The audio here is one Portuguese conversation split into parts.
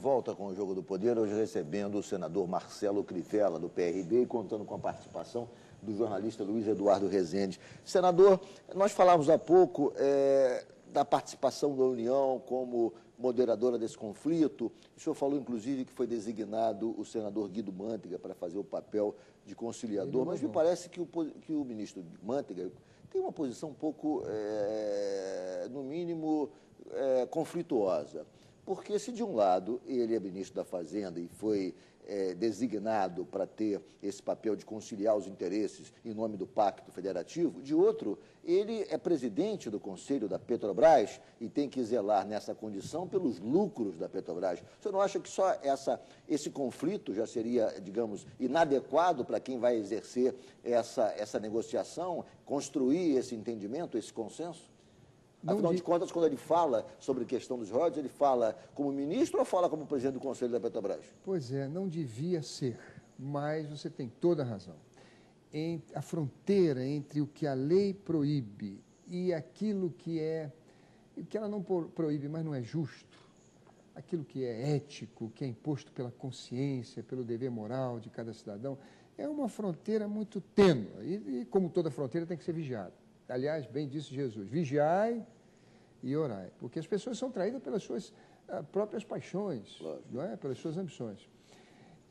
volta com o Jogo do Poder, hoje recebendo o senador Marcelo Crivella, do PRB, e contando com a participação do jornalista Luiz Eduardo Rezende. Senador, nós falávamos há pouco da participação da União como moderadora desse conflito. O senhor falou, inclusive, que foi designado o senador Guido Mantega para fazer o papel de conciliador, mas me parece que o ministro Mantega tem uma posição um pouco, no mínimo, conflituosa. Porque se de um lado ele é ministro da Fazenda e foi designado para ter esse papel de conciliar os interesses em nome do Pacto Federativo, de outro, ele é presidente do Conselho da Petrobras e tem que zelar nessa condição pelos lucros da Petrobras. O senhor não acha que só esse conflito já seria, digamos, inadequado para quem vai exercer essa negociação, construir esse entendimento, esse consenso? Afinal de contas, quando ele fala sobre a questão dos royalties, ele fala como ministro ou fala como presidente do Conselho da Petrobras? Pois é, não devia ser, mas você tem toda a razão. A fronteira entre o que a lei proíbe e aquilo que ela não proíbe, mas não é justo, aquilo que é ético, que é imposto pela consciência, pelo dever moral de cada cidadão, é uma fronteira muito tênue e como toda fronteira, tem que ser vigiada. Aliás, bem disse Jesus, vigiai e orai, porque as pessoas são traídas pelas suas próprias paixões, não é? Pelas suas ambições.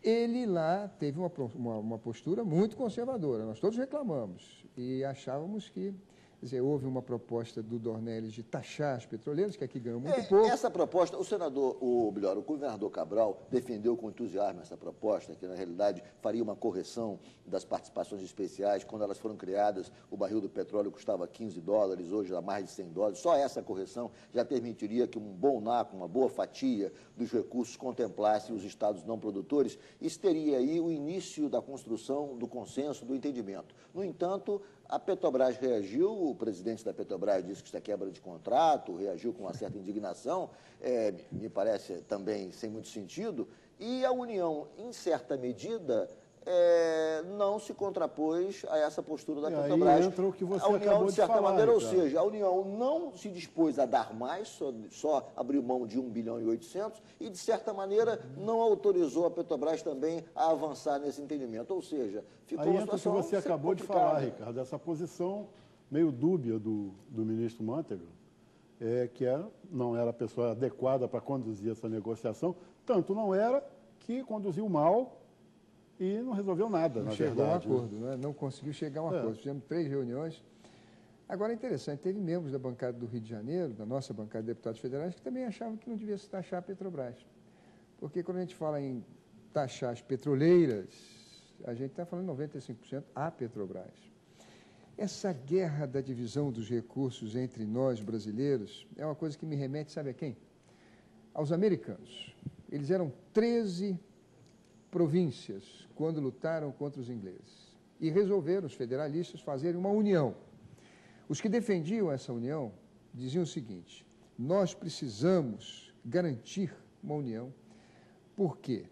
Ele lá teve uma postura muito conservadora, nós todos reclamamos e achávamos que, quer dizer, houve uma proposta do Dornelles de taxar as petroleiras, que aqui ganham muito pouco. Essa proposta, o governador Cabral defendeu com entusiasmo essa proposta, que na realidade faria uma correção das participações especiais. Quando elas foram criadas, o barril do petróleo custava $15, hoje dá mais de $100. Só essa correção já permitiria que um bom naco, uma boa fatia dos recursos contemplasse os estados não produtores. Isso teria aí o início da construção do consenso, do entendimento. No entanto, a Petrobras reagiu, o presidente da Petrobras disse que isso é quebra de contrato, reagiu com uma certa indignação, me parece também sem muito sentido, e a União, em certa medida, não se contrapôs a essa postura da Petrobras. Aí entra o que você a União, acabou de certa falar, maneira, Ricardo. ou seja, a União não se dispôs a dar mais, só abriu mão de 1,8 bilhão e, de certa maneira, não autorizou a Petrobras também a avançar nesse entendimento. Ou seja, ficou aí uma entra o que situação você acabou de complicada. falar, Ricardo, essa posição meio dúbia do ministro Mantega, que não era a pessoa adequada para conduzir essa negociação, tanto não era que conduziu mal e não resolveu nada, na verdade. Não chegou a um acordo, né? Não conseguiu chegar a um acordo. Fizemos 3 reuniões. Agora, é interessante, teve membros da bancada do Rio de Janeiro, da nossa bancada de deputados federais, que também achavam que não devia se taxar a Petrobras. Porque quando a gente fala em taxar as petroleiras, a gente está falando 95% a Petrobras. Essa guerra da divisão dos recursos entre nós, brasileiros, é uma coisa que me remete, sabe a quem? Aos americanos. Eles eram 13 províncias quando lutaram contra os ingleses e resolveram os federalistas fazerem uma união. Os que defendiam essa união diziam o seguinte: nós precisamos garantir uma união porque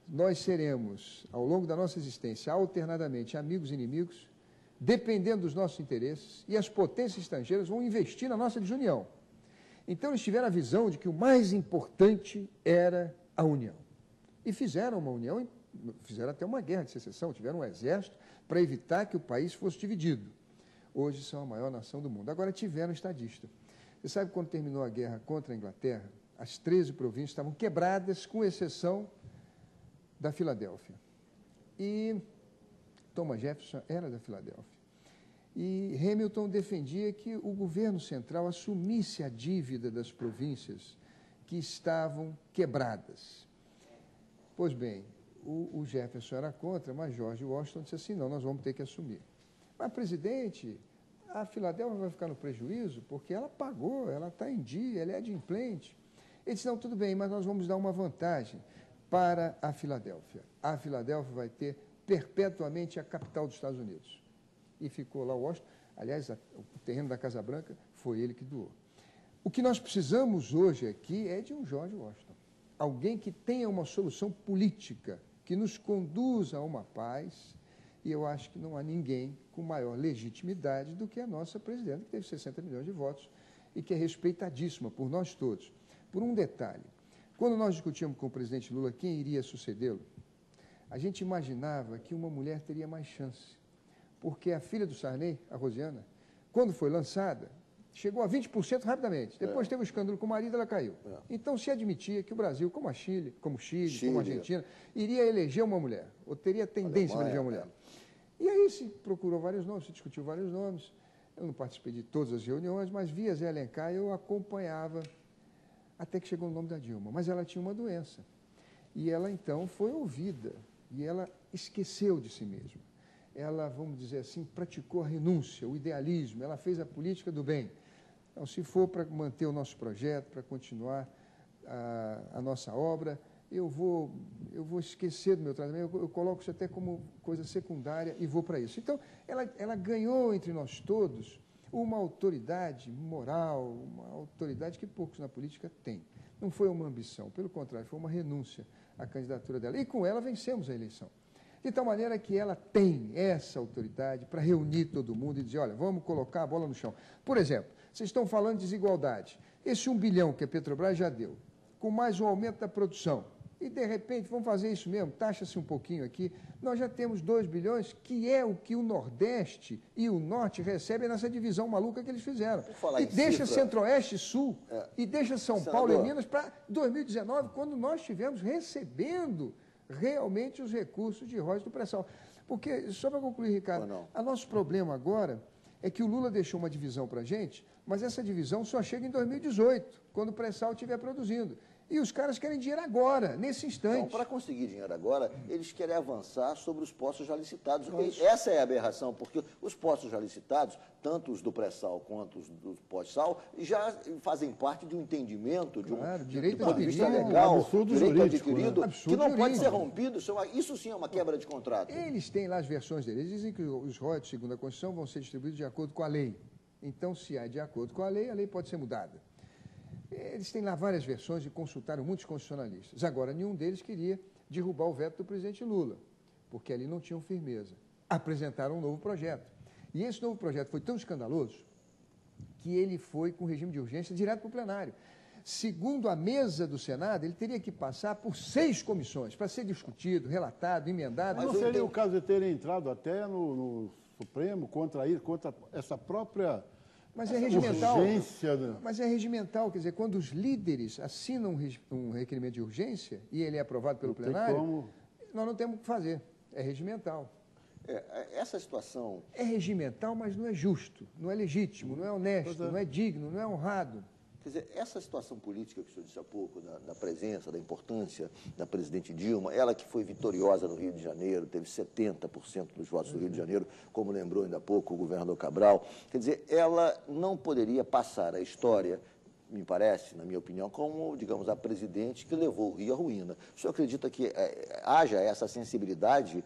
nós seremos, ao longo da nossa existência, alternadamente amigos e inimigos, dependendo dos nossos interesses, e as potências estrangeiras vão investir na nossa desunião. Então eles tiveram a visão de que o mais importante era a união. E fizeram uma união, fizeram até uma guerra de secessão, tiveram um exército para evitar que o país fosse dividido. Hoje são a maior nação do mundo. Agora tiveram estadista. Você sabe quando terminou a guerra contra a Inglaterra, as 13 províncias estavam quebradas, com exceção da Filadélfia. E Thomas Jefferson era da Filadélfia. E Hamilton defendia que o governo central assumisse a dívida das províncias que estavam quebradas. Pois bem, o Jefferson era contra, mas George Washington disse assim, não, nós vamos ter que assumir. Mas, presidente, a Filadélfia vai ficar no prejuízo porque ela pagou, ela está em dia, ela é adimplente. Ele disse, não, tudo bem, mas nós vamos dar uma vantagem para a Filadélfia. A Filadélfia vai ter perpetuamente a capital dos Estados Unidos. E ficou lá Washington. Aliás, o terreno da Casa Branca foi ele que doou. O que nós precisamos hoje aqui é de um George Washington. Alguém que tenha uma solução política, que nos conduza a uma paz, e eu acho que não há ninguém com maior legitimidade do que a nossa presidenta, que teve 60 milhões de votos e que é respeitadíssima por nós todos. Por um detalhe, Quando nós discutíamos com o presidente Lula quem iria sucedê-lo, a gente imaginava que uma mulher teria mais chance, porque a filha do Sarney, a Rosiana, quando foi lançada, chegou a 20% rapidamente. Depois teve um escândalo com o marido, ela caiu. Então se admitia que o Brasil, como a Chile, como a Argentina, iria eleger uma mulher, ou teria tendência a eleger uma mulher. E aí se procurou vários nomes, se discutiu vários nomes. Eu não participei de todas as reuniões, mas via Zé Alencar, eu acompanhava, até que chegou o nome da Dilma. Mas ela tinha uma doença. E ela, então, foi ouvida. E ela esqueceu de si mesma. Ela, vamos dizer assim, praticou a renúncia, o idealismo, ela fez a política do bem. Então, se for para manter o nosso projeto, para continuar a nossa obra, eu vou esquecer do meu tratamento, eu coloco isso até como coisa secundária e vou para isso. Então, ela ganhou entre nós todos uma autoridade moral, uma autoridade que poucos na política têm. Não foi uma ambição, pelo contrário, foi uma renúncia à candidatura dela. E com ela vencemos a eleição. De tal maneira que ela tem essa autoridade para reunir todo mundo e dizer, olha, vamos colocar a bola no chão. Por exemplo, vocês estão falando de desigualdade. Esse 1 bilhão que a Petrobras já deu, com mais um aumento da produção, e de repente vamos fazer isso mesmo, taxa-se um pouquinho aqui, nós já temos 2 bilhões, que é o que o Nordeste e o Norte recebem nessa divisão maluca que eles fizeram. E deixa Centro-Oeste e Sul, e deixa São Paulo e Minas para 2019, quando nós estivemos recebendo realmente os recursos de royalties do pré-sal. Porque, só para concluir, Ricardo, o nosso problema agora é que o Lula deixou uma divisão para a gente, mas essa divisão só chega em 2018, quando o pré-sal estiver produzindo. E os caras querem dinheiro agora, nesse instante. Então, para conseguir dinheiro agora, eles querem avançar sobre os postos já licitados. Essa é a aberração, porque os postos já licitados, tanto os do pré-sal quanto os do pós-sal, já fazem parte de um entendimento, de um direito ponto de vista legal, direito adquirido, que não pode ser jurídico. rompido. Isso sim é uma quebra de contrato. Eles têm lá as versões deles. Eles dizem que os royalties, segundo a Constituição, vão ser distribuídos de acordo com a lei. Então, se há de acordo com a lei pode ser mudada. Eles têm lá várias versões e consultaram muitos constitucionalistas. Agora, nenhum deles queria derrubar o veto do presidente Lula, porque ali não tinham firmeza. Apresentaram um novo projeto. E esse novo projeto foi tão escandaloso que ele foi com regime de urgência direto para o plenário. Segundo a mesa do Senado, ele teria que passar por 6 comissões para ser discutido, relatado, emendado. Mas não seria o caso de ter entrado até no Supremo contra essa própria... Mas é regimental. Urgência, né? Mas é regimental, quer dizer, quando os líderes assinam um requerimento de urgência e ele é aprovado pelo plenário, nós não temos o que fazer. É regimental. Essa situação... É regimental, mas não é justo, não é legítimo, não é honesto, não é digno, não é honrado. Quer dizer, essa situação política que o senhor disse há pouco, da presença, da importância da presidente Dilma, ela que foi vitoriosa no Rio de Janeiro, teve 70% dos votos do Rio de Janeiro, como lembrou ainda há pouco o governador Cabral, quer dizer, ela não poderia passar a história, me parece, na minha opinião, como, digamos, a presidente que levou o Rio à ruína. O senhor acredita que haja essa sensibilidade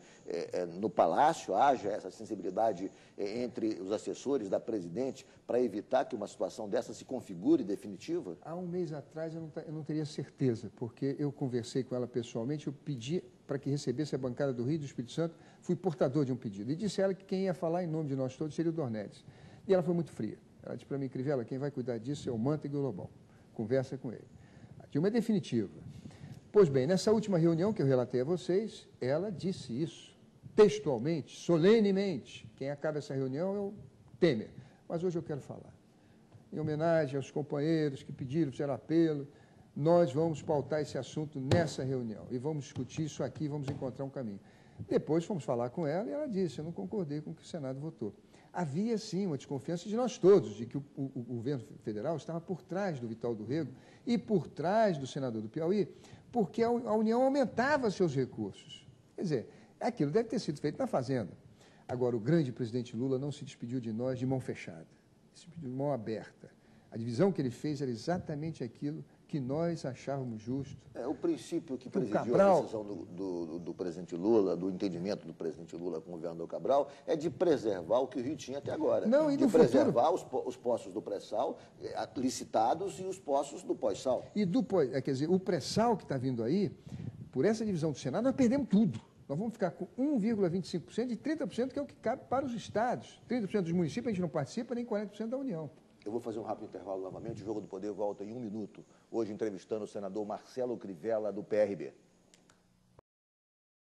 no Palácio, haja essa sensibilidade entre os assessores da presidente para evitar que uma situação dessa se configure definitiva? Há um mês atrás eu não teria certeza, porque eu conversei com ela pessoalmente, eu pedi para que recebesse a bancada do Rio e do Espírito Santo, fui portador de um pedido. E disse a ela que quem ia falar em nome de nós todos seria o Dornelles. E ela foi muito fria. Ela disse para mim, Crivella, quem vai cuidar disso é o Manteiga e o Lobão. Conversa com ele. A Dilma é definitiva. Pois bem, nessa última reunião que eu relatei a vocês, ela disse isso, textualmente, solenemente. Quem acaba essa reunião é o Temer. Mas hoje eu quero falar. Em homenagem aos companheiros que pediram, fizeram apelo, nós vamos pautar esse assunto nessa reunião. E vamos discutir isso aqui, vamos encontrar um caminho. Depois fomos falar com ela e ela disse, eu não concordei com o que o Senado votou. Havia, sim, uma desconfiança de nós todos, de que o governo federal estava por trás do Vital do Rego e por trás do senador do Piauí, porque a União aumentava seus recursos. Quer dizer, aquilo deve ter sido feito na Fazenda. Agora, o grande presidente Lula não se despediu de nós de mão fechada, se despediu de mão aberta. A divisão que ele fez era exatamente aquilo que nós achávamos justo. O princípio que presidiu a decisão do presidente Lula, do entendimento do presidente Lula com o governador Cabral, é de preservar o que o Rio tinha até agora. Não, e de preservar os postos do pré-sal licitados e os postos do pós-sal. Quer dizer, o pré-sal que está vindo aí, por essa divisão do Senado, nós perdemos tudo. Nós vamos ficar com 1,25% e 30%, que é o que cabe para os estados. 30% dos municípios a gente não participa, nem 40% da União. Eu vou fazer um rápido intervalo novamente. O Jogo do Poder volta em 1 minuto. Hoje entrevistando o senador Marcelo Crivella, do PRB.